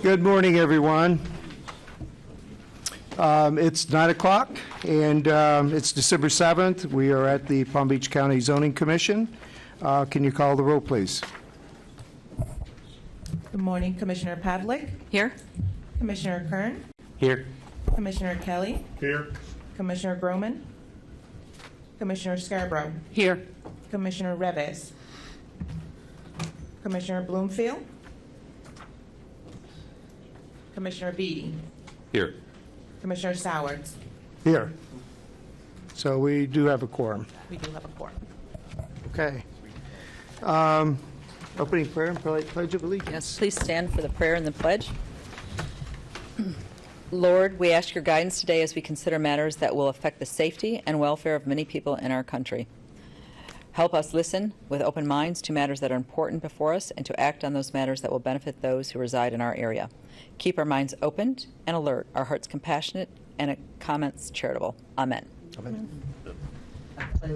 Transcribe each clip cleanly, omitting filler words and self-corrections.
Good morning, everyone. It's 9 o'clock, and it's December 7th. We are at the Palm Beach County Zoning Commission. Can you call the roll, please? Good morning, Commissioner Pavlik. Here. Commissioner Kern. Here. Commissioner Kelly. Here. Commissioner Groman. Commissioner Scarborough. Here. Commissioner Reves. Commissioner Bloomfield. Commissioner Beatty. Here. Commissioner Sowards. Here. So we do have a quorum. We do have a quorum. Okay. Opening prayer and pledge of allegiance. Yes, please stand for the prayer and the pledge. Lord, we ask your guidance today as we consider matters that will affect the safety and welfare of many people in our country. Help us listen with open minds to matters that are important before us and to act on those matters that will benefit those who reside in our area. Keep our minds open and alert, our hearts compassionate, and our comments charitable. Amen. Amen.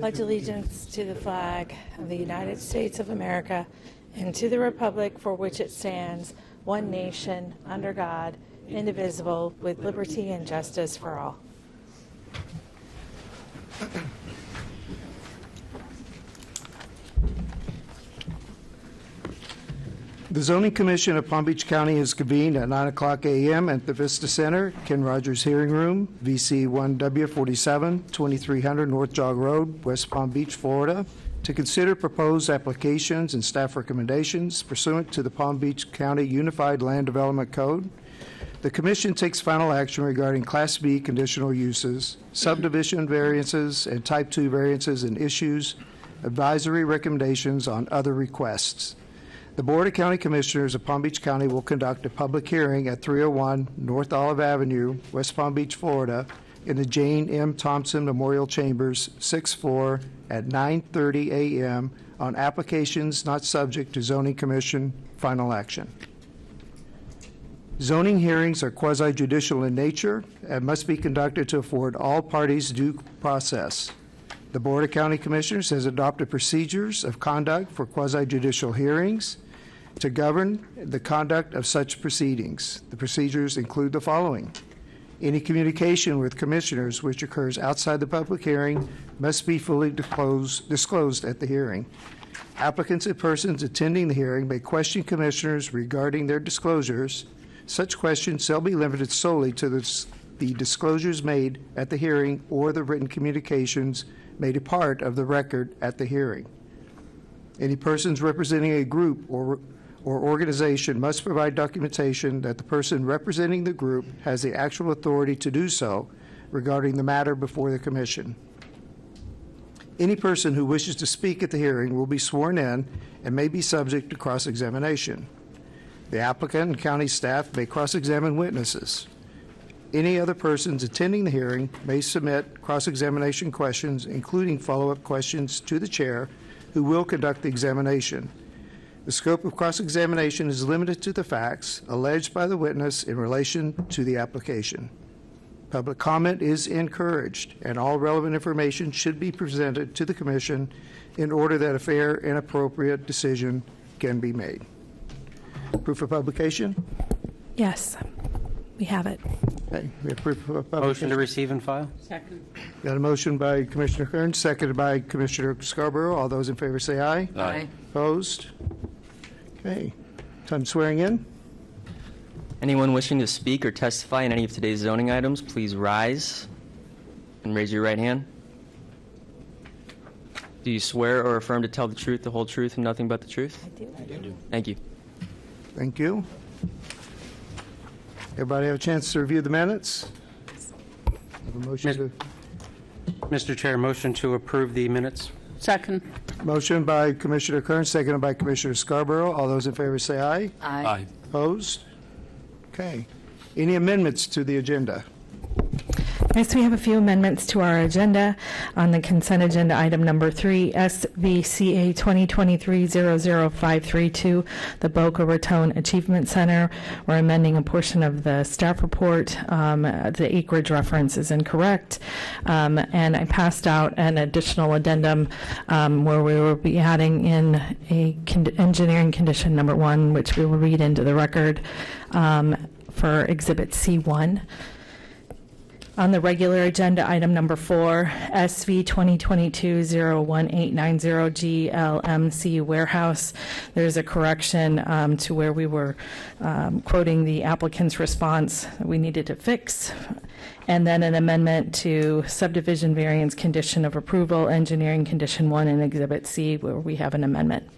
Pledge allegiance to the flag of the United States of America and to the republic for which it stands, one nation, under God, indivisible, with liberty and justice for all. The Zoning Commission of Palm Beach County is convened at 9 o'clock a.m. at the Vista Center, Ken Rogers Hearing Room, VC 1W47, 2300 North Jog Road, West Palm Beach, Florida, to consider proposed applications and staff recommendations pursuant to the Palm Beach County Unified Land Development Code. The Commission takes final action regarding Class B conditional uses, subdivision variances, and Type 2 variances and issues advisory recommendations on other requests. The Board of County Commissioners of Palm Beach County will conduct a public hearing at 301 North Olive Avenue, West Palm Beach, Florida, in the Jane M. Thompson Memorial Chambers, 6th floor, at 9:30 a.m. on applications not subject to Zoning Commission final action. Zoning hearings are quasi-judicial in nature and must be conducted to afford all parties due process. The Board of County Commissioners has adopted procedures of conduct for quasi-judicial hearings to govern the conduct of such proceedings. The procedures include the following. Any communication with commissioners which occurs outside the public hearing must be fully disclosed at the hearing. Applicants and persons attending the hearing may question commissioners regarding their disclosures. Such questions shall be limited solely to the disclosures made at the hearing or the written communications made a part of the record at the hearing. Any persons representing a group or organization must provide documentation that the person representing the group has the actual authority to do so regarding the matter before the Commission. Any person who wishes to speak at the hearing will be sworn in and may be subject to cross-examination. The applicant and county staff may cross-examine witnesses. Any other persons attending the hearing may submit cross-examination questions, including follow-up questions to the chair, who will conduct the examination. The scope of cross-examination is limited to the facts alleged by the witness in relation to the application. Public comment is encouraged, and all relevant information should be presented to the Commission in order that a fair and appropriate decision can be made. Proof of publication? Yes, we have it. Okay, we have proof of publication. Motion to receive and file? Second. Got a motion by Commissioner Kern, seconded by Commissioner Scarborough. All those in favor say aye. Aye. Opposed? Okay. Time swearing in. Anyone wishing to speak or testify in any of today's zoning items, please rise and raise your right hand. Do you swear or affirm to tell the truth, the whole truth, and nothing but the truth? I do. Thank you. Thank you. Everybody have a chance to review the minutes? Have a motion to... Mr. Chair, motion to approve the minutes? Second. Motion by Commissioner Kern, seconded by Commissioner Scarborough. All those in favor say aye. Aye. Opposed? Okay. Any amendments to the agenda? Next, we have a few amendments to our agenda. On the consent agenda, item number 3, SVCA 2023-00532, the Boca Raton Achievement Center. We're amending a portion of the staff report. The acreage reference is incorrect. And I passed out an additional addendum where we will be adding in a engineering condition number 1, which we will read into the record for Exhibit C1. On the regular agenda, item number 4, SV 2022-01890 GLMC Warehouse. There's a correction to where we were quoting the applicant's response that we needed to fix. And then an amendment to subdivision variance condition of approval, engineering condition 1 in Exhibit C, where we have an amendment.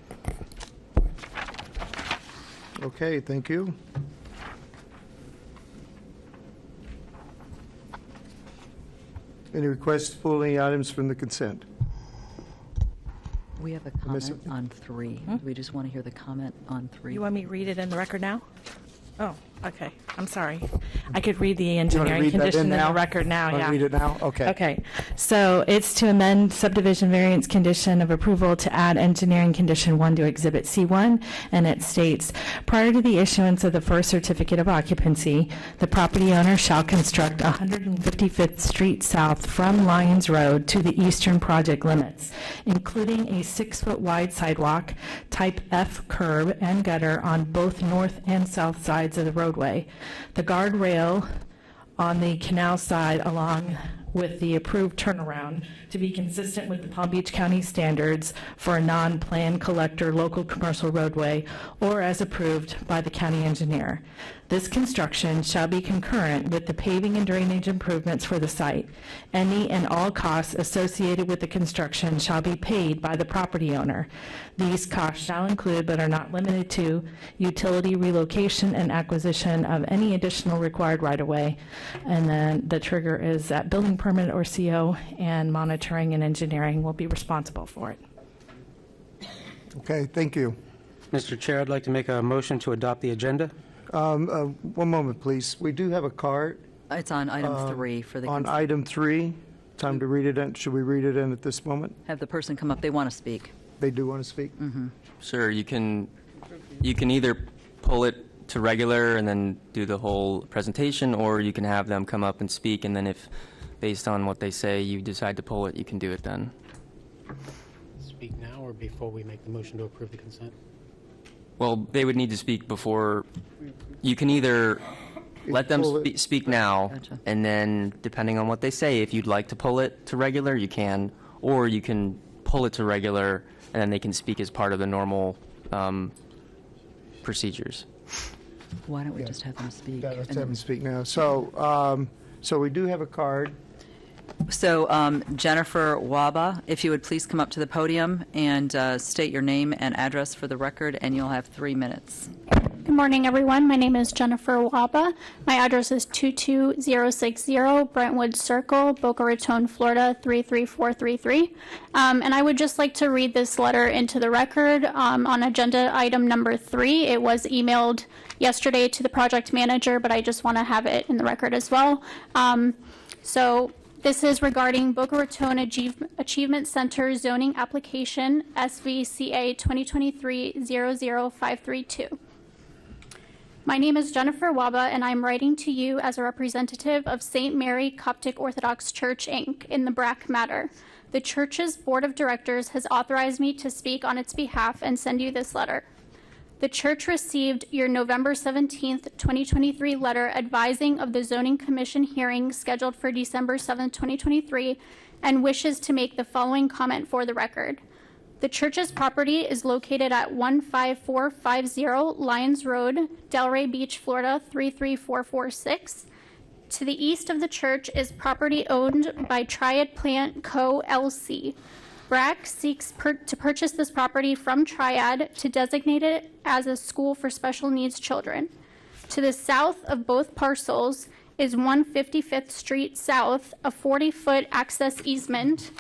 Okay, thank you. Any requests to pull any items from the consent? We have a comment on 3. We just want to hear the comment on 3. You want me to read it in the record now? Oh, okay. I'm sorry. I could read the engineering condition in the record now, Want yeah. to read it now? Okay. Okay, so it's to amend subdivision variance condition of approval to add engineering condition 1 to Exhibit C1, and it states, prior to the issuance of the first certificate of occupancy, the property owner shall construct 155th Street South from Lyons Road to the eastern project limits, including a 6-foot wide sidewalk, type F curb and gutter on both north and south sides of the roadway. The guardrail on the canal side along with the approved turnaround to be consistent with the Palm Beach County standards for a non-planned collector local commercial roadway or as approved by the county engineer. This construction shall be concurrent with the paving and drainage improvements for the site. Any and all costs associated with the construction shall be paid by the property owner. These costs shall include, but are not limited to, utility relocation and acquisition of any additional required right-of-way. And then the trigger is that building permit or CO, and monitoring and engineering will be responsible for it. Okay, thank you. Mr. Chair, I'd like to make a motion to adopt the agenda. One moment, please. We do have a card It's on item 3 for the on consent. item 3. Time to read it in. Should we read it in at this moment? Have the person come up. They want to speak. They do want to speak? Sure, you can either pull it to regular and then do the whole presentation, or you can have them come up and speak, and then if, based on what they say, you decide to pull it, you can do it then. Speak now or before we make the motion to approve the consent? Well, they would need to speak before. You can either let them pull it- speak now, Gotcha. and then depending on what they say, if you'd like to pull it to regular, you can, or you can pull it to regular, and then they can speak as part of the normal procedures. Why don't we just have them speak? Yeah, let's and have them speak now. So we do have a card. So Jennifer Waba, if you would please come up to the podium and state your name and address for the record, and you'll have 3 minutes. Good morning, everyone. My name is Jennifer Waba. My address is 22060 Brentwood Circle, Boca Raton, Florida 33433. And I would just like to read this letter into the record on agenda item number 3. It was emailed yesterday to the project manager, but I just want to have it in the record as well. So this is regarding Boca Raton Achievement Center zoning application SVCA 2023-00532. My name is Jennifer Waba, and I'm writing to you as a representative of St. Mary Coptic Orthodox Church, Inc. in the BRAC matter. The church's board of directors has authorized me to speak on its behalf and send you this letter. The church received your November 17th, 2023 letter advising of the Zoning Commission hearing scheduled for December 7th, 2023, and wishes to make the following comment for the record. The church's property is located at 15450 Lyons Road, Delray Beach, Florida 33446. To the east of the church is property owned by Triad Plant Co. LC. BRAC seeks to purchase this property from Triad to designate it as a school for special needs children. To the south of both parcels is 155th Street South, a 40-foot access easement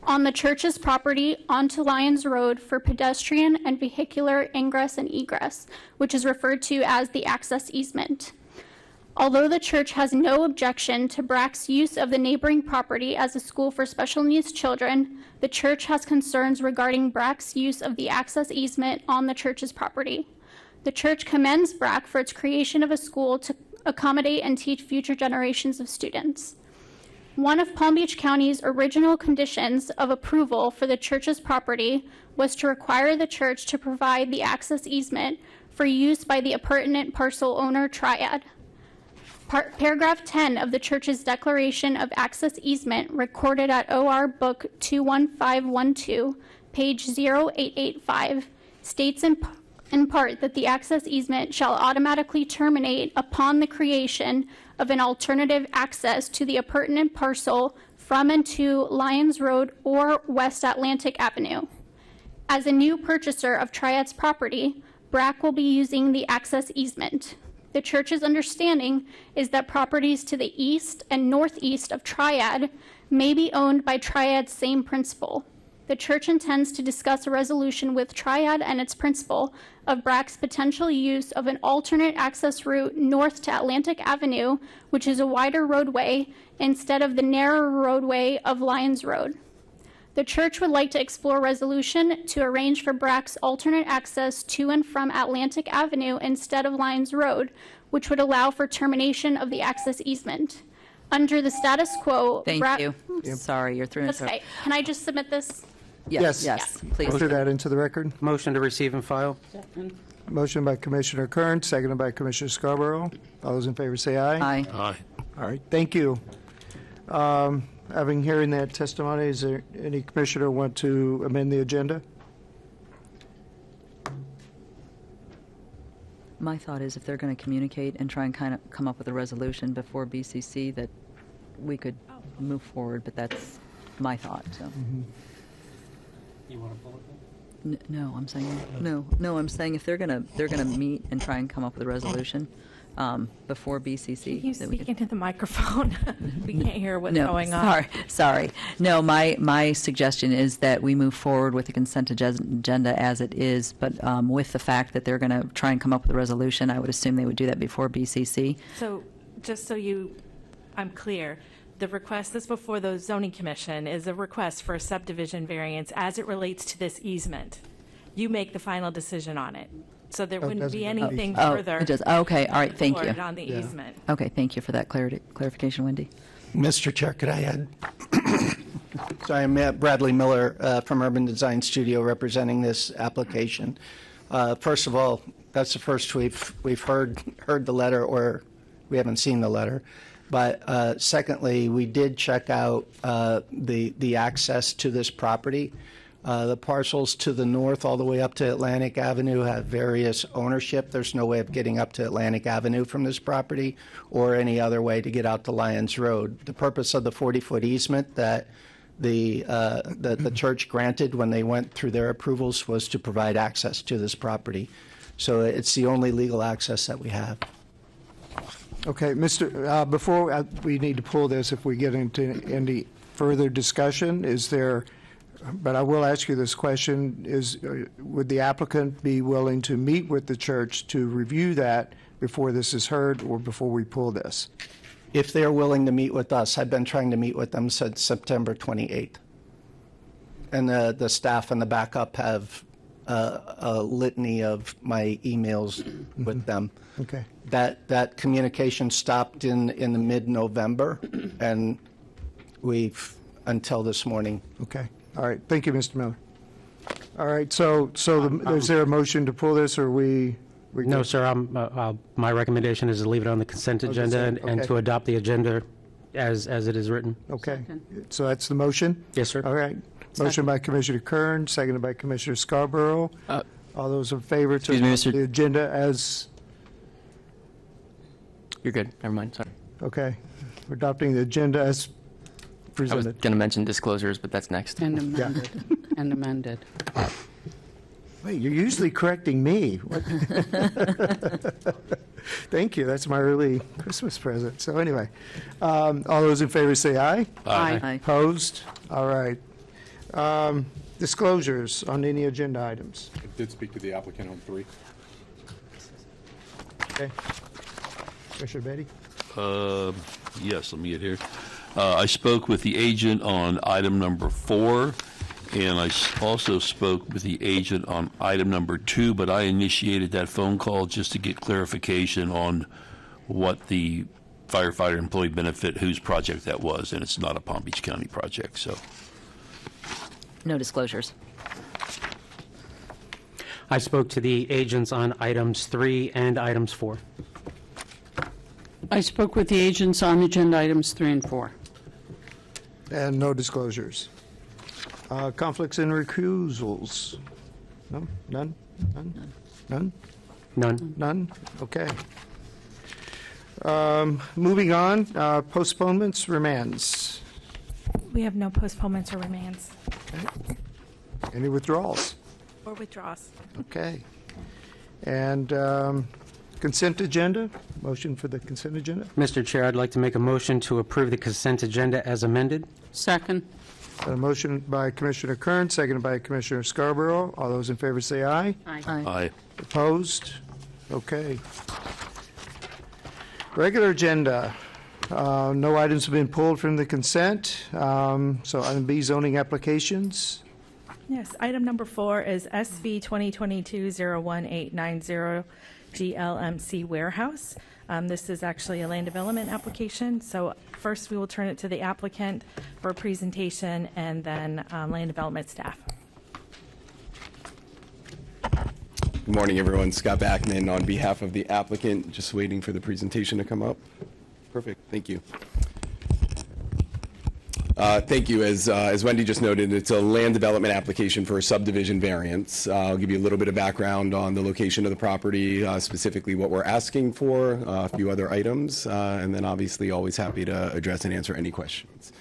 on the church's property onto Lyons Road for pedestrian and vehicular ingress and egress, which is referred to as the access easement. Although the church has no objection to BRAC's use of the neighboring property as a school for special needs children, the church has concerns regarding BRAC's use of the access easement on the church's property. The church commends BRAC for its creation of a school to accommodate and teach future generations of students. One of Palm Beach County's original conditions of approval for the church's property was to require the church to provide the access easement for use by the appurtenant parcel owner Triad. Paragraph 10 of the church's declaration of access easement, recorded at OR Book 21512, page 0885, states in part that the access easement shall automatically terminate upon the creation of an alternative access to the appurtenant parcel from and to Lyons Road or West Atlantic Avenue. As a new purchaser of Triad's property, BRAC will be using the access easement. The church's understanding is that properties to the east and northeast of Triad may be owned by Triad's same principal. The church intends to discuss a resolution with Triad and its principal of BRAC's potential use of an alternate access route north to Atlantic Avenue, which is a wider roadway, instead of the narrower roadway of Lyons Road. The church would like to explore resolution to arrange for BRAC's alternate access to and from Atlantic Avenue instead of Lyons Road, which would allow for termination of the access easement. Under the status quo, Thank BRAC... you. Sorry, you're through. Okay. Can I just submit this? Yes, Yes. please. Enter that into the record. Motion to receive and file? Motion by Commissioner Kern, seconded by Commissioner Scarborough. All those in favor say aye. Aye. Aye. All right, thank you. Having hearing that testimony, is there any commissioner want to amend the agenda? My thought is if they're going to communicate and try and kind of come up with a resolution before BCC, that we could move forward, but that's my thought, so. You want to pull it? No, I'm saying, no, I'm saying if they're going to meet and try and come up with a resolution before BCC. You that we speak could- into the microphone. We can't hear what's No, going on. sorry. No, my suggestion is that we move forward with the consent agenda as it is, but with the fact that they're going to try and come up with a resolution, I would assume they would do that before BCC. So, just so I'm clear, the request that's before the zoning commission is a request for a subdivision variance as it relates to this easement. You make the final decision on it. So there wouldn't doesn't be go to anything Oh, further. it does. Okay, all right, thank you. explored on the easement. Okay, thank you for that clarification, Wendy. Mr. Chair, could I add? So I'm Bradley Miller from Urban Design Studio representing this application. First of all, that's the first we've heard the letter, or we haven't seen the letter. But secondly, we did check out the access to this property. The parcels to the north all the way up to Atlantic Avenue have various ownership. There's no way of getting up to Atlantic Avenue from this property or any other way to get out to Lyons Road. The purpose of the 40-foot easement that the church granted when they went through their approvals was to provide access to this property. So it's the only legal access that we have. Okay, before we need to pull this, if we get into any further discussion, but I will ask you this question, would the applicant be willing to meet with the church to review that before this is heard or before we pull this? If they're willing to meet with us, I've been trying to meet with them since September 28th. And the staff and the backup have a litany of my emails with them. Okay. That communication stopped in the mid-November, and we've, until this morning. Okay. All right. Thank you, Mr. Miller. All right. So is there a motion to pull this, or we No, sir. My recommendation is to leave it on the consent agenda and okay. to adopt the agenda as it is written. Okay. So that's the motion? Yes, sir. All right. Motion by Commissioner Kern, seconded by Commissioner Scarborough. All those in favor to excuse me, adopt Mr. the agenda as, You're good. Never mind. Sorry. okay, we're adopting the agenda as I was presented. going to mention disclosures, but that's next. And amended. And amended. Wait, you're usually correcting me. What? Thank you. That's my early Christmas present. So anyway, all those in favor say aye. Aye. Aye. Opposed? All right. Disclosures on any agenda items. I did speak to the applicant on 3. Okay. Commissioner Beatty? Yes, let me get here. I spoke with the agent on item number 4, and I also spoke with the agent on item number 2, but I initiated that phone call just to get clarification on what the firefighter employee benefit, whose project that was, and it's not a Palm Beach County project, so. No disclosures. I spoke to the agents on items 3 and items 4. I spoke with the agents on agenda items 3 and 4. And no disclosures. Conflicts and recusals? No? None? None? None? None. None? Okay. Moving on, postponements, remands. We have no postponements or remands Any withdrawals? or withdrawals. Okay. And consent agenda, motion for the consent agenda. Mr. Chair, I'd like to make a motion to approve the consent agenda as amended. Second. A motion by Commissioner Kern, seconded by Commissioner Scarborough. All those in favor say aye. Aye. Opposed? Okay. Regular agenda. No items have been pulled from the consent. So item B, zoning applications. Yes, item number 4 is SV 2022-01890 GLMC Warehouse. This is actually a land development application. So first we will turn it to the applicant for a presentation and then land development staff. Good morning, everyone. Scott Backman on behalf of the applicant, just waiting for the presentation to come up. Perfect. Thank you. Thank you. As Wendy just noted, it's a land development application for a subdivision variance. I'll give you a little bit of background on the location of the property, specifically what we're asking for, a few other items, and then obviously always happy to address and answer any questions.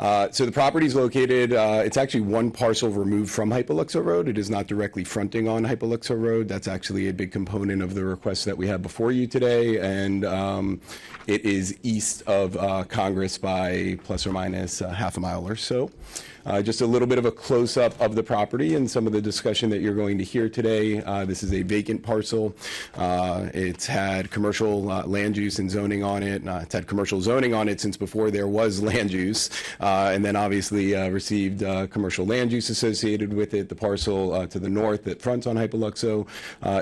So the property is located, it's actually one parcel removed from Hypoluxo Road. It is not directly fronting on Hypoluxo Road. That's actually a big component of the request that we have before you today. And it is east of Congress by plus or minus half a mile or so. Just a little bit of a close-up of the property and some of the discussion that you're going to hear today. This is a vacant parcel. It's had commercial land use and zoning on it. It's had commercial zoning on it since before there was land use, and then obviously received commercial land use associated with it. The parcel to the north that fronts on Hypoluxo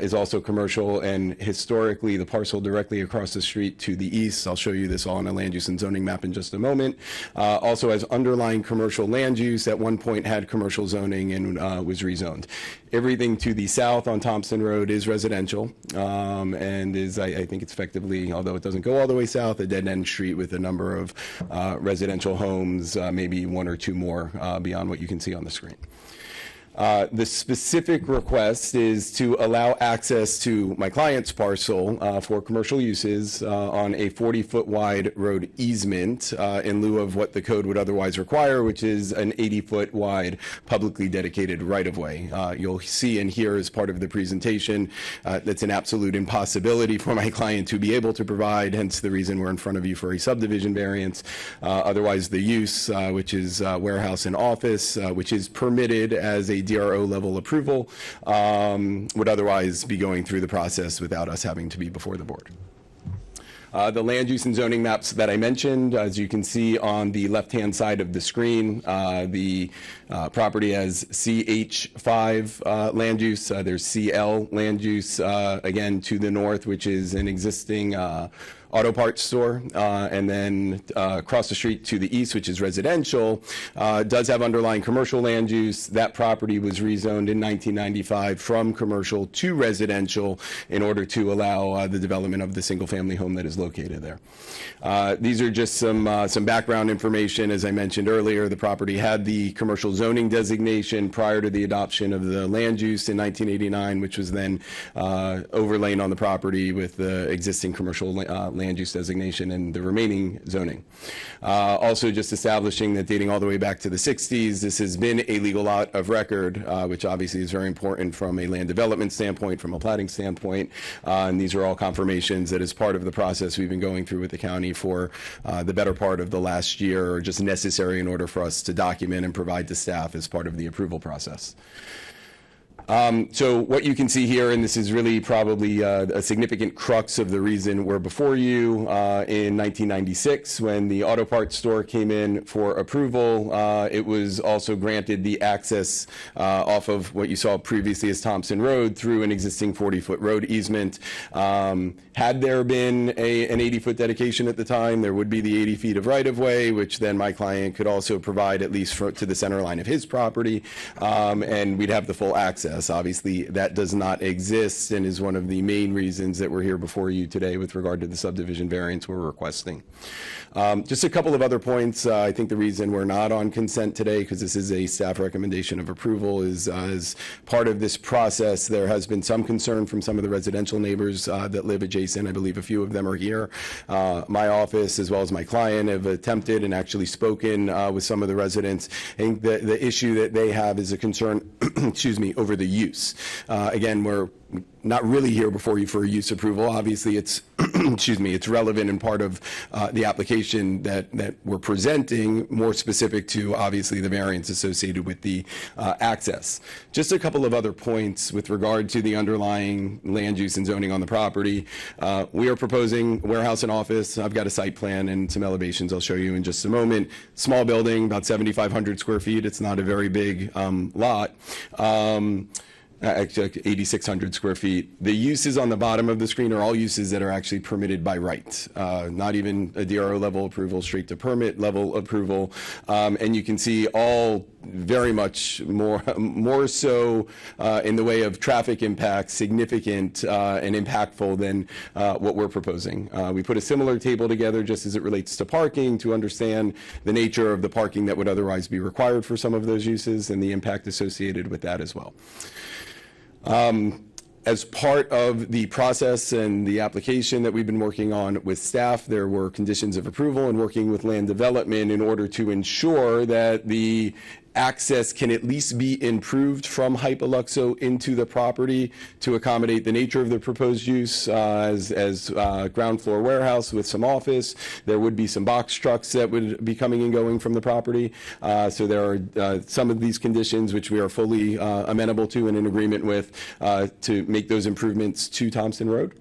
is also commercial, and historically the parcel directly across the street to the east, I'll show you this all on a land use and zoning map in just a moment, also has underlying commercial land use. At one point had commercial zoning and was rezoned. Everything to the south on Thompson Road is residential and is, I think it's effectively, although it doesn't go all the way south, a dead-end street with a number of residential homes, maybe one or two more beyond what you can see on the screen. The specific request is to allow access to my client's parcel for commercial uses on a 40-foot wide road easement in lieu of what the code would otherwise require, which is an 80-foot wide publicly dedicated right-of-way. You'll see and hear as part of the presentation that's an absolute impossibility for my client to be able to provide, hence the reason we're in front of you for a subdivision variance. Otherwise, the use, which is warehouse and office, which is permitted as a DRO level approval, would otherwise be going through the process without us having to be before the board. The land use and zoning maps that I mentioned, as you can see on the left-hand side of the screen, the property has CH5 land use. There's CL land use, again, to the north, which is an existing auto parts store, and then across the street to the east, which is residential, does have underlying commercial land use. That property was rezoned in 1995 from commercial to residential in order to allow the development of the single-family home that is located there. These are just some background information. As I mentioned earlier, the property had the commercial zoning designation prior to the adoption of the land use in 1989, which was then overlain on the property with the existing commercial land use designation and the remaining zoning. Also just establishing that dating all the way back to the 60s, this has been a legal lot of record, which obviously is very important from a land development standpoint, from a platting standpoint, and these are all confirmations that as part of the process we've been going through with the county for the better part of the last year, are just necessary in order for us to document and provide to staff as part of the approval process. So what you can see here, and this is really probably a significant crux of the reason we're before you, in 1996, when the auto parts store came in for approval, it was also granted the access off of what you saw previously as Thompson Road through an existing 40-foot road easement. Had there been an 80-foot dedication at the time, there would be the 80 feet of right-of-way, which then my client could also provide at least to the center line of his property, and we'd have the full access. Obviously, that does not exist and is one of the main reasons that we're here before you today with regard to the subdivision variance we're requesting. Just a couple of other points. I think the reason we're not on consent today, because this is a staff recommendation of approval, is as part of this process, there has been some concern from some of the residential neighbors that live adjacent. I believe a few of them are here. My office, as well as my client, have attempted and actually spoken with some of the residents. I think the issue that they have is a concern, excuse me, over the use. Again, we're not really here before you for a use approval. Obviously, it's excuse me, it's relevant and part of the application that we're presenting, more specific to obviously the variance associated with the access. Just a couple of other points with regard to the underlying land use and zoning on the property. We are proposing warehouse and office. I've got a site plan and some elevations I'll show you in just a moment. Small building, about 7,500 square feet. It's not a very big lot. Actually, 8,600 square feet. The uses on the bottom of the screen are all uses that are actually permitted by right, not even a DRO level approval, straight to permit level approval. And you can see all very much more so in the way of traffic impact, significant and impactful than what we're proposing. We put a similar table together just as it relates to parking to understand the nature of the parking that would otherwise be required for some of those uses and the impact associated with that as well. As part of the process and the application that we've been working on with staff, there were conditions of approval and working with land development in order to ensure that the access can at least be improved from Hypoluxo into the property to accommodate the nature of the proposed use as ground floor warehouse with some office. There would be some box trucks that would be coming and going from the property. So there are some of these conditions which we are fully amenable to and in agreement with to make those improvements to Thompson Road.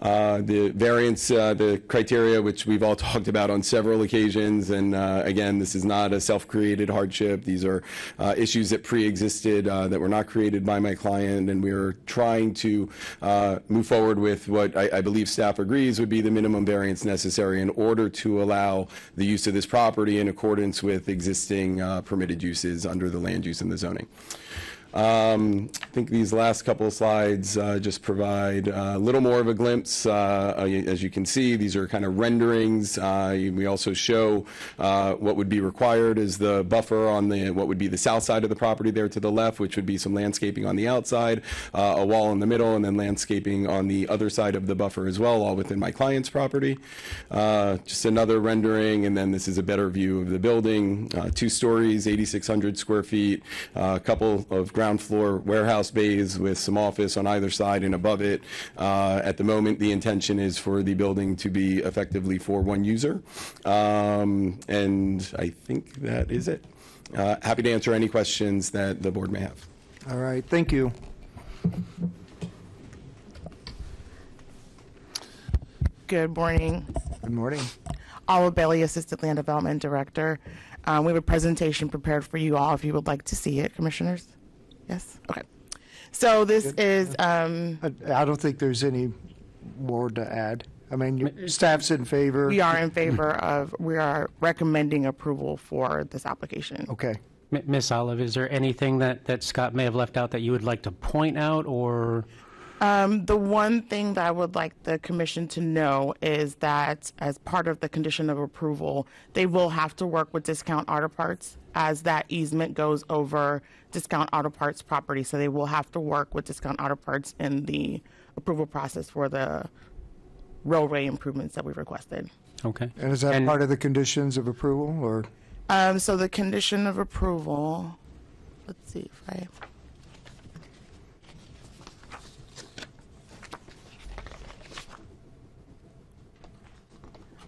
The variance, the criteria, which we've all talked about on several occasions, and again, this is not a self-created hardship. These are issues that pre-existed that were not created by my client, and we are trying to move forward with what I believe staff agrees would be the minimum variance necessary in order to allow the use of this property in accordance with existing permitted uses under the land use and the zoning. I think these last couple of slides just provide a little more of a glimpse. As you can see, these are kind of renderings. We also show what would be required is the buffer on what would be the south side of the property there to the left, which would be some landscaping on the outside, a wall in the middle, and then landscaping on the other side of the buffer as well, all within my client's property. Just another rendering, and then this is a better view of the building. 2 stories, 8,600 square feet, a couple of ground floor warehouse bays with some office on either side and above it. At the moment, the intention is for the building to be effectively for one user. And I think that is it. Happy to answer any questions that the board may have. All right, thank you. Good morning. Good morning. Olive Bailey, Assistant Land Development Director. We have a presentation prepared for you all if you would like to see it, Commissioners. Yes? Okay. So this is... I don't think there's any more to add. I mean, your staff's in favor. We are in favor of, we are recommending approval for this application. Okay. Ms. Olive, is there anything that Scott may have left out that you would like to point out, or? The one thing that I would like the commission to know is that as part of the condition of approval, they will have to work with Discount Auto Parts as that easement goes over Discount Auto Parts property. So they will have to work with Discount Auto Parts in the approval process for the railway improvements that we've requested. Okay. And is that part of the conditions of approval, or? So the condition of approval, let's see if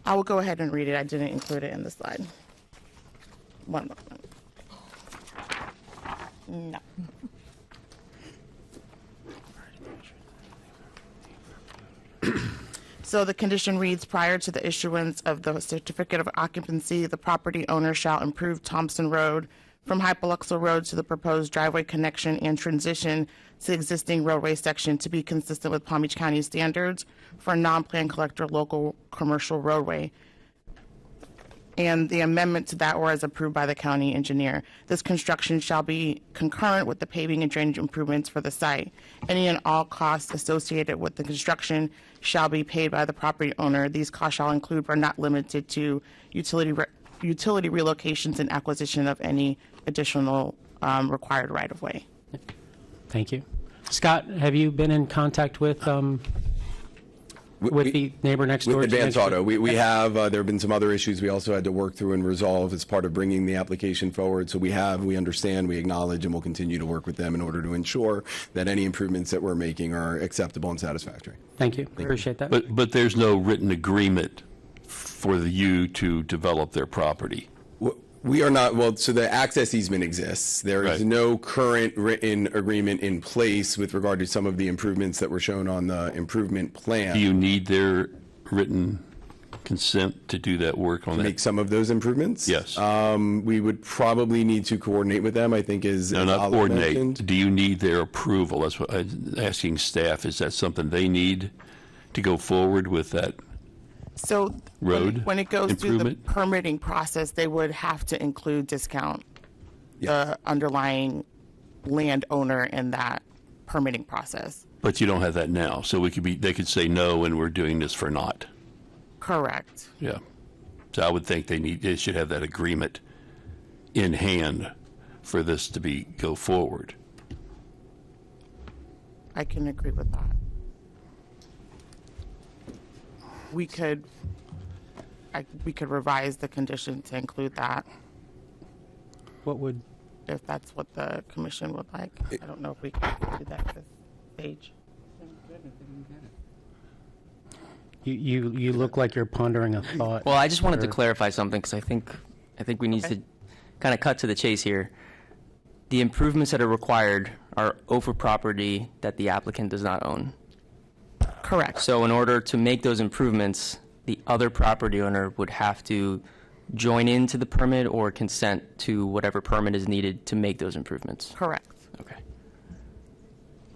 I will go ahead and read it. I didn't include it in the slide. One moment. No. So the condition reads, prior to the issuance of the certificate of occupancy, the property owner shall improve Thompson Road from Hypoluxo Road to the proposed driveway connection and transition to the existing roadway section to be consistent with Palm Beach County standards for a non-plan collector local commercial roadway. And the amendment to that or as approved by the county engineer. This construction shall be concurrent with the paving and drainage improvements for the site. Any and all costs associated with the construction shall be paid by the property owner. These costs shall include but are not limited to utility relocations and acquisition of any additional required right-of-way. Thank you. Scott, have you been in contact with the neighbor next door? With Advance Auto, we have, there have been some other issues we also had to work through and resolve as part of bringing the application forward. So we understand, we acknowledge, and we'll continue to work with them in order to ensure that any improvements that we're making are acceptable and satisfactory. Thank you. Appreciate that. But there's no written agreement for you to develop their property. We are not, well, so the access easement exists. There is Right. no current written agreement in place with regard to some of the improvements that were shown on the improvement plan. Do you need their written consent to do that work on that? Make some of those improvements? Yes. We would probably need to coordinate with them, I think is. No, as not Olive coordinate. mentioned. Do you need their approval? That's what I'm asking staff. Is that something they need to go forward with that? So Road when it goes through the improvement? permitting process, they would have to include discount the underlying landowner in that permitting process. But you don't have that now, so they could say no, and we're doing this for naught. Correct. Yeah. So I would think they should have that agreement in hand for this to go forward. I can agree with that. We could revise the condition to include that What would, if that's what the commission would like. I don't know if we can do that at this stage. you look like you're pondering a thought. Well, I just wanted to Or- clarify something because I think we need to kind of cut to the chase here. The improvements that are required are over property that the applicant does not own. Correct. So in order to make those improvements, the other property owner would have to join into the permit or consent to whatever permit is needed to make those improvements. Correct. Okay.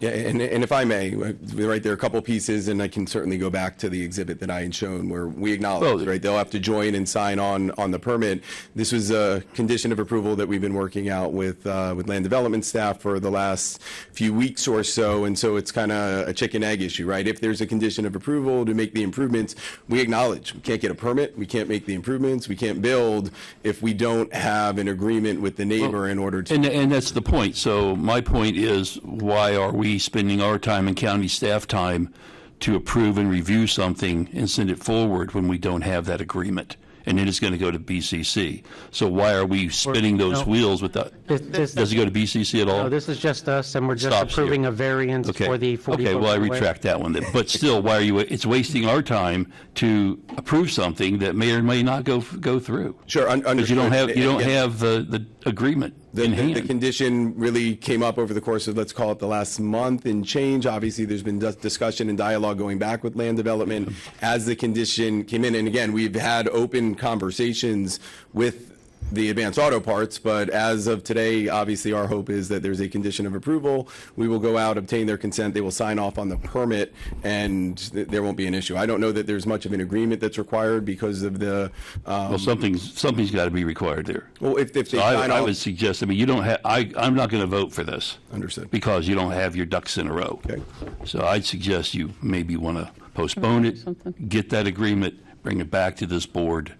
Yeah, and if I may, right, there are a couple pieces, and I can certainly go back to the exhibit that I had shown where we acknowledge, right, they'll have to join and sign on the permit. This was a condition of approval that we've been working out with land development staff for the last few weeks or so, and so it's kind of a chicken-egg issue, right? If there's a condition of approval to make the improvements, we acknowledge we can't get a permit, we can't make the improvements, we can't build if we don't have an agreement with the neighbor in order to. And that's the point. So my point is, why are we spending our time and county staff time to approve and review something and send it forward when we don't have that agreement? And then it's going to go to BCC. So why are we spinning those wheels with that? Does it go to BCC at all? No, this is just us, and we're just Stops approving here. a variance Okay. for the 40-foot. Okay, well, I retract that one then. But still, why are you, it's wasting our time to approve something that may or may not go through. Sure, Because you don't understood. have the agreement in The hand. condition really came up over the course of, let's call it, the last month and change. Obviously, there's been discussion and dialogue going back with land development as the condition came in. And again, we've had open conversations with the Advance Auto Parts, but as of today, obviously, our hope is that there's a condition of approval. We will go out, obtain their consent, they will sign off on the permit, and there won't be an issue. I don't know that there's much of an agreement that's required because of the. Well, something's got to be required there. Well, if they So sign I off. would suggest, I mean, you don't have, I'm not going to vote for this. Understood. Because you don't have your ducks in a row. Okay. So I'd suggest you maybe want to postpone it, get that agreement, bring it back to this board,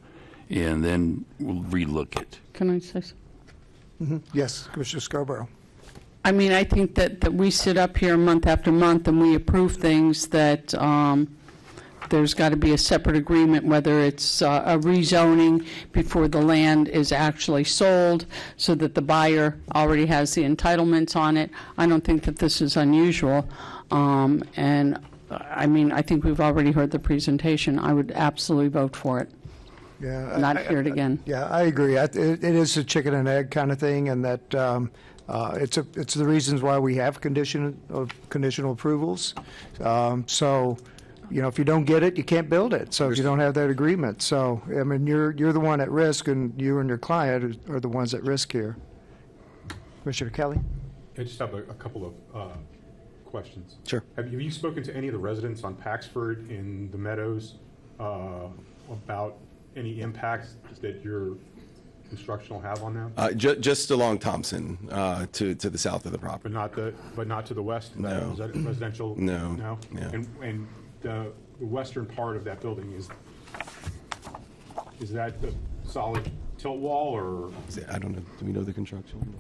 and then we'll relook it. Can I say something? Yes, Commissioner Scarborough. I mean, I think that we sit up here month after month and we approve things that there's got to be a separate agreement, whether it's a rezoning before the land is actually sold so that the buyer already has the entitlements on it. I don't think that this is unusual. And I mean, I think we've already heard the presentation. I would absolutely vote for it. Yeah, Not hear it again. Yeah, I agree. It is a chicken and egg kind of thing, and that it's the reasons why we have conditional approvals. So if you don't get it, you can't build it. So if you don't have that agreement. So, I mean, you're the one at risk, and you and your client are the ones at risk here. Commissioner Kelly? I just have a couple of questions. Sure. Have you spoken to any of the residents on Paxford in the Meadows about any impacts that your construction will have on them? Just along Thompson, to the south of the property. But not to the west? No. Residential? No. No? Yeah. And the western part of that building, is that the solid tilt wall, or? I don't know. Do we know the construction?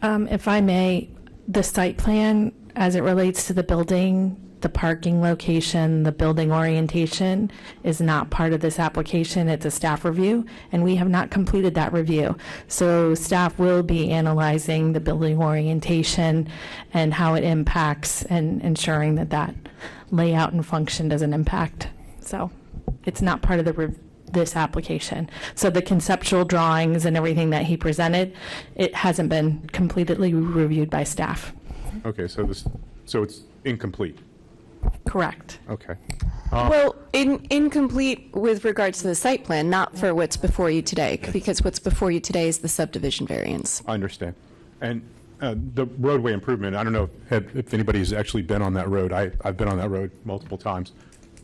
If I may, the site plan, as it relates to the building, the parking location, the building orientation, is not part of this application. It's a staff review, and we have not completed that review. So staff will be analyzing the building orientation and how it impacts, and ensuring that that layout and function doesn't impact. So it's not part of this application. So the conceptual drawings and everything that he presented, it hasn't been completely reviewed by staff. Okay, so it's incomplete. Correct. Okay. Well, incomplete with regards to the site plan, not for what's before you today, because what's before you today is the subdivision variance. I understand. And the roadway improvement, I don't know if anybody's actually been on that road. I've been on that road multiple times.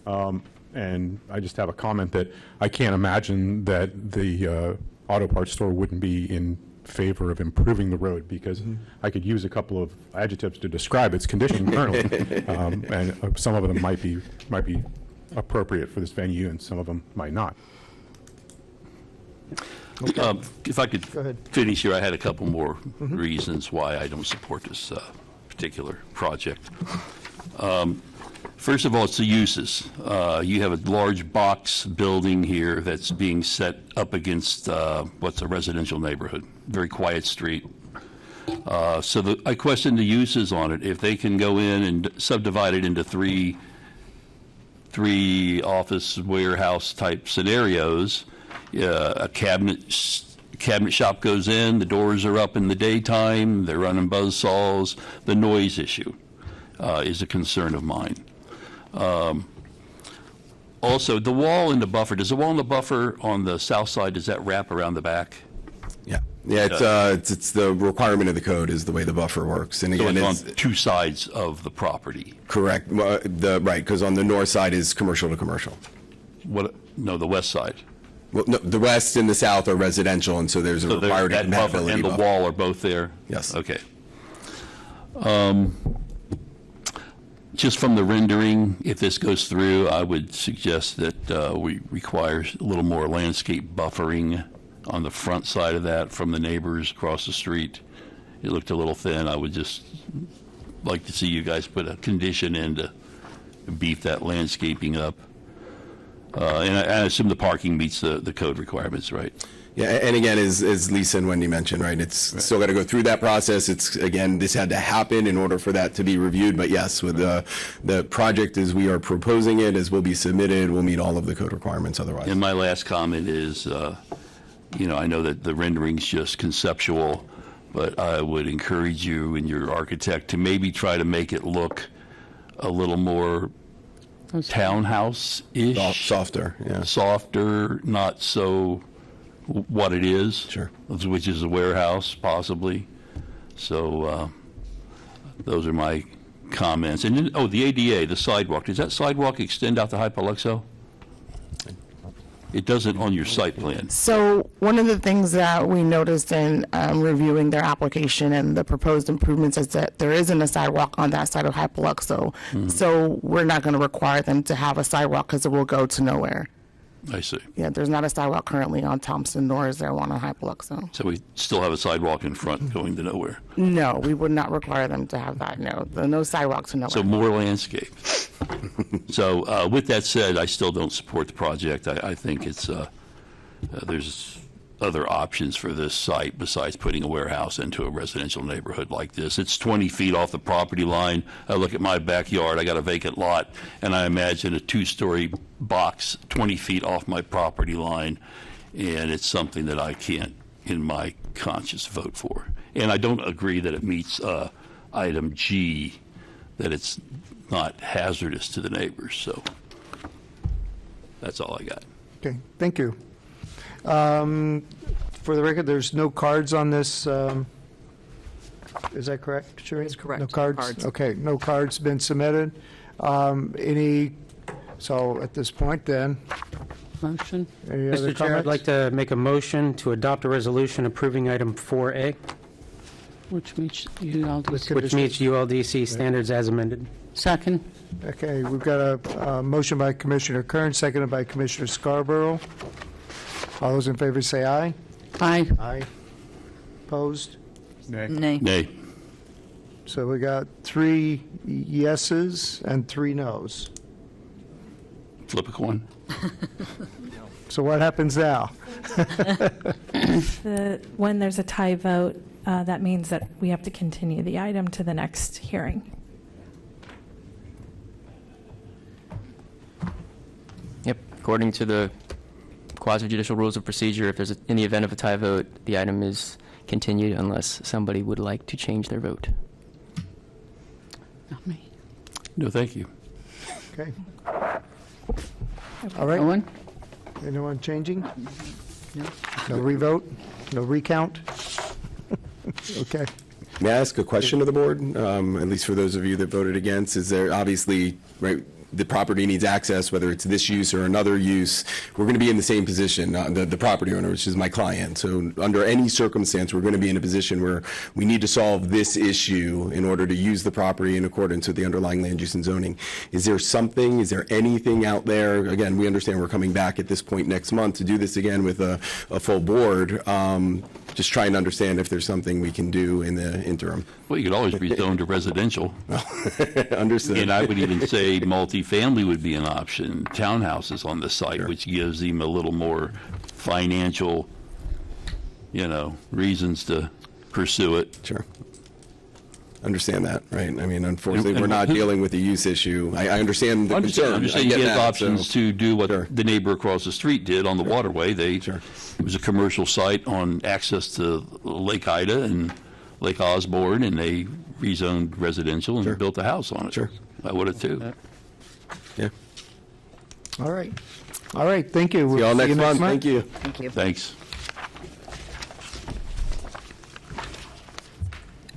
And I just have a comment that I can't imagine that the auto parts store wouldn't be in favor of improving the road, because I could use a couple of adjectives to describe its condition currently, and some of them might be appropriate for this venue, and some of them might not. If I could finish here, I had a couple more reasons why I don't support this particular project. First of all, it's the uses. You have a large box building here that's being set up against what's a residential neighborhood, very quiet street. So I question the uses on it. If they can go in and subdivide it into three office warehouse type scenarios, a cabinet shop goes in, the doors are up in the daytime, they're running buzz saws. The noise issue is a concern of mine. Also, the wall in the buffer, does the wall in the buffer on the south side, does that wrap around the back? Yeah, it's the requirement of the code is the way the buffer works. And So again, it's on two sides of the property? correct. Right, because on the north side is commercial to commercial. No, the west side. Well, no, the west and the south are residential, and so there's a So required that buffer compatibility and the buffer. wall are both there? Yes. Okay. Just from the rendering, if this goes through, I would suggest that we require a little more landscape buffering on the front side of that from the neighbors across the street. It looked a little thin. I would just like to see you guys put a condition in to beef that landscaping up. And I assume the parking meets the code requirements, right? Yeah, and again, as Lisa and Wendy mentioned, right, it's still got to go through that process. It's, again, this had to happen in order for that to be reviewed. But yes, with the project as we are proposing it, as will be submitted, will meet all of the code requirements otherwise. And my last comment is, I know that the rendering's just conceptual, but I would encourage you and your architect to maybe try to make it look a little more townhouse-ish. Softer, yeah. Softer, not so what it is. Sure. Which is a warehouse, possibly. So those are my comments. And then, the ADA, the sidewalk. Does that sidewalk extend out to Hypoluxo? It doesn't on your site plan. So one of the things that we noticed in reviewing their application and the proposed improvements is that there isn't a sidewalk on that side of Hypoluxo. So we're not going to require them to have a sidewalk because it will go to nowhere. I see. Yeah, there's not a sidewalk currently on Thompson, nor is there one on Hypoluxo. So we still have a sidewalk in front going to nowhere. No, we would not require them to have that. No sidewalk to nowhere. So more landscape. So with that said, I still don't support the project. I think it's there's other options for this site besides putting a warehouse into a residential neighborhood like this. It's 20 feet off the property line. I look at my backyard. I got a vacant lot, and I imagine a two-story box 20 feet off my property line, and it's something that I can't, in my conscience, vote for. And I don't agree that it meets item G, that it's not hazardous to the neighbors. So that's all I got. Okay, thank you. For the record, there's no cards on this. Is that correct, Shereen? That's correct. No cards? Okay, no cards been submitted. So at this point then, Motion. any other Mr. Chair, I'd comments? like to make a motion to adopt a resolution approving item 4A, Which means ULDC. which meets ULDC standards as amended. Second. Okay, we've got a motion by Commissioner Kern, seconded by Commissioner Scarborough. All those in favor say aye. Aye. Aye. Opposed? Nay. Nay. Nay. So we got 3 yeses and 3 nos. Flip a coin. So what happens now? When there's a tie vote, that means that we have to continue the item to the next hearing. Yep. According to the quasi-judicial rules of procedure, if there's in the event of a tie vote, the item is continued unless somebody would like to change their vote. Not me. No, thank you. Okay. All right. Owen? Anyone changing? No revote? No recount? Okay. May I ask a question of the board? At least for those of you that voted against, is there obviously, right, the property needs access, whether it's this use or another use, we're going to be in the same position, the property owner, which is my client. So under any circumstance, we're going to be in a position where we need to solve this issue in order to use the property in accordance with the underlying land use and zoning. Is there anything out there? Again, we understand we're coming back at this point next month to do this again with a full board. Just trying to understand if there's something we can do in the interim. Well, you could always rezone to residential. Understood. And I would even say multifamily would be an option, townhouses on the site, Sure. which gives them a little more financial, reasons to pursue it. Sure. Understand that, right? I mean, unfortunately, we're not dealing with the use issue. I understand the concern. I'm just I saying get you have that, options so- to do what Sure. the neighbor across the street did on the waterway. Sure. It was a commercial site on access to Lake Ida and Lake Osborne, and they rezoned residential and Sure. built a house on it. Sure. I would have too. Yeah. All right. All right, thank you. See We'll y'all see next month. Thank you. Thank you. Thanks.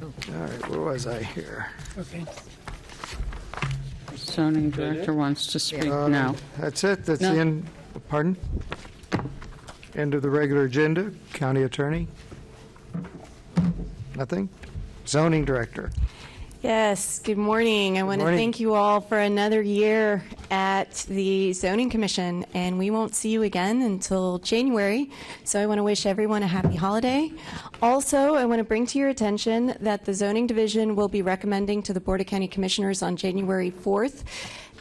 All right, where was I here? Okay. Zoning director wants to speak Um, now. That's it, that's No. the end, pardon? End of the regular agenda, county attorney? Nothing? Zoning director? Yes, good morning. I want to morning. thank you all for another year at the Zoning Commission, and we won't see you again until January, so I want to wish everyone a happy holiday. Also, I want to bring to your attention that the Zoning Division will be recommending to the Board of County Commissioners on January 4th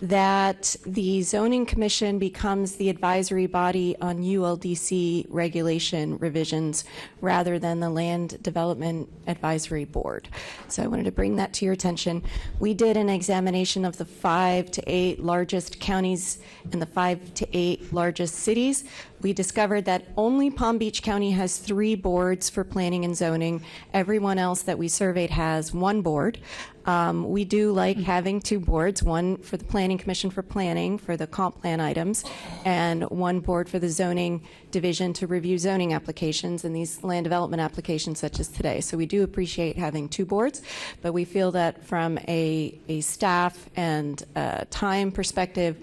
that the Zoning Commission becomes the advisory body on ULDC regulation revisions rather than the Land Development Advisory Board. So I wanted to bring that to your attention. We did an examination of the 5 to 8 largest counties and the 5 to 8 largest cities. We discovered that only Palm Beach County has 3 boards for planning and zoning. Everyone else that we surveyed has 1 board. We do like having 2 boards, one for the Planning Commission for planning, for the comp plan items, and 1 board for the Zoning Division to review zoning applications and these land development applications such as today. So we do appreciate having 2 boards, but we feel that from a staff and time perspective,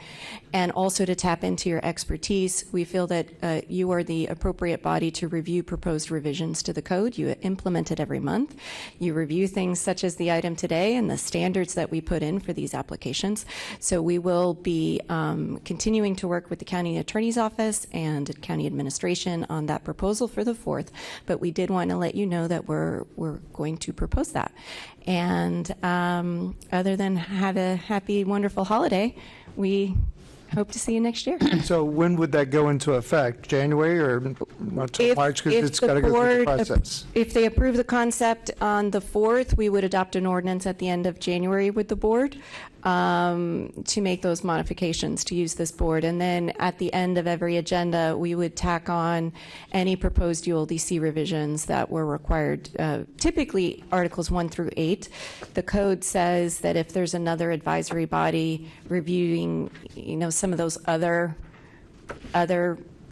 and also to tap into your expertise, we feel that you are the appropriate body to review proposed revisions to the code. You implement it every month. You review things such as the item today and the standards that we put in for these applications. So we will be continuing to work with the county attorney's office and county administration on that proposal for the 4th, but we did want to let you know that we're going to propose that. And other than have a happy, wonderful holiday, we hope to see you next year. So when would that go into effect? January or not till March? Because it's got to go through the process. If they approve the concept on the 4th, we would adopt an ordinance at the end of January with the board. to make those modifications to use this board. And then at the end of every agenda, we would tack on any proposed ULDC revisions that were required, typically Articles 1 through 8. The code says that if there's another advisory body reviewing, some of those other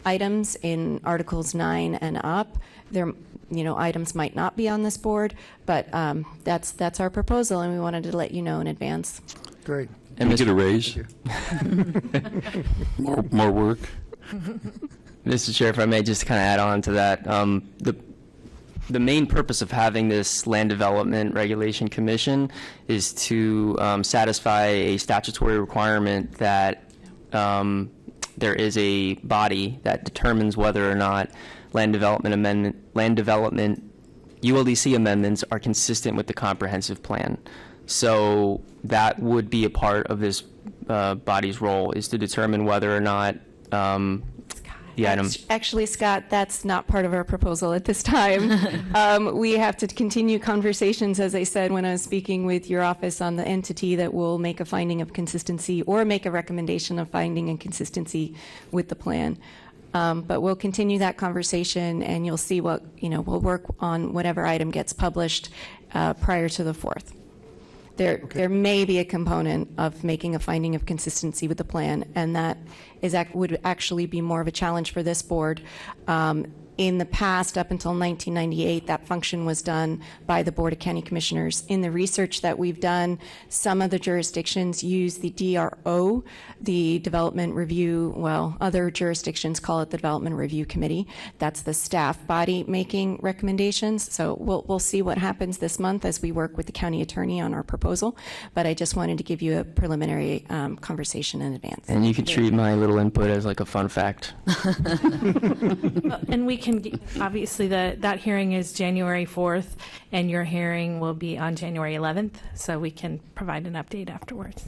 items in Articles 9 and up, items might not be on this board, but that's our proposal, and we wanted to let you know in advance. Great. Can we get a raise? More work? Mr. Chair, if I may just kind of add on to that, the main purpose of having this Land Development Regulation Commission is to satisfy a statutory requirement that there is a body that determines whether or not land development ULDC amendments are consistent with the comprehensive plan. So that would be a part of this body's role, is to determine whether or not the item. Actually, Scott, that's not part of our proposal at this time. We have to continue conversations, as I said, when I was speaking with your office on the entity that will make a finding of consistency or make a recommendation of finding and consistency with the plan. But we'll continue that conversation, and you'll see what, we'll work on whatever item gets published prior to the 4th. There may be a component of making a finding of consistency with the plan, and that would actually be more of a challenge for this board. In the past, up until 1998, that function was done by the Board of County Commissioners. In the research that we've done, some of the jurisdictions use the DRO, the Development Review, other jurisdictions call it the Development Review Committee. That's the staff body making recommendations. So we'll see what happens this month as we work with the county attorney on our proposal. But I just wanted to give you a preliminary conversation in advance. And you can treat my little input as like a fun fact. And we can, obviously, that hearing is January 4th, and your hearing will be on January 11th, so we can provide an update afterwards.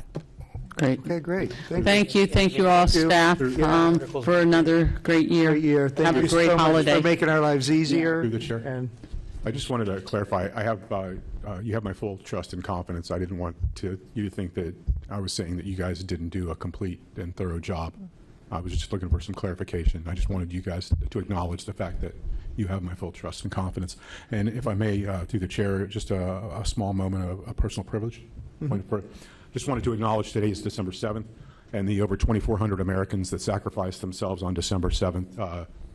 Great. Okay, great. Thank you. Thank you all, staff, for another great year. Great year. Thank Have you a great so holiday. much for making our lives easier. Through the chair. And I just wanted to clarify, I have, you have my full trust and confidence. I didn't want you to think that I was saying that you guys didn't do a complete and thorough job. I was just looking for some clarification. I just wanted you guys to acknowledge the fact that you have my full trust and confidence. And if I may, through the chair, just a small moment of a personal privilege. Just wanted to acknowledge today is December 7th, and the over 2,400 Americans that sacrificed themselves on December 7th,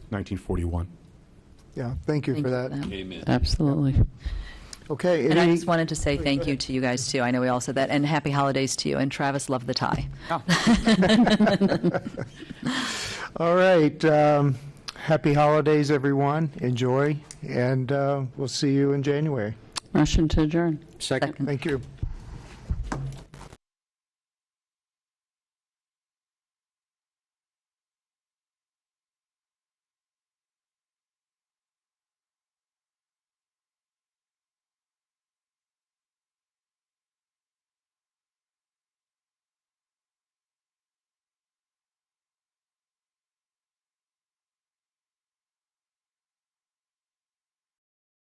1941. yeah, thank you for that. Amen. Absolutely. Okay. And I just wanted to say thank you to you guys, too. I know we all said that. And happy holidays to you. And Travis loved the tie. All right. Happy holidays, everyone. Enjoy. And we'll see you in January. Motion to adjourn. Second. Thank you.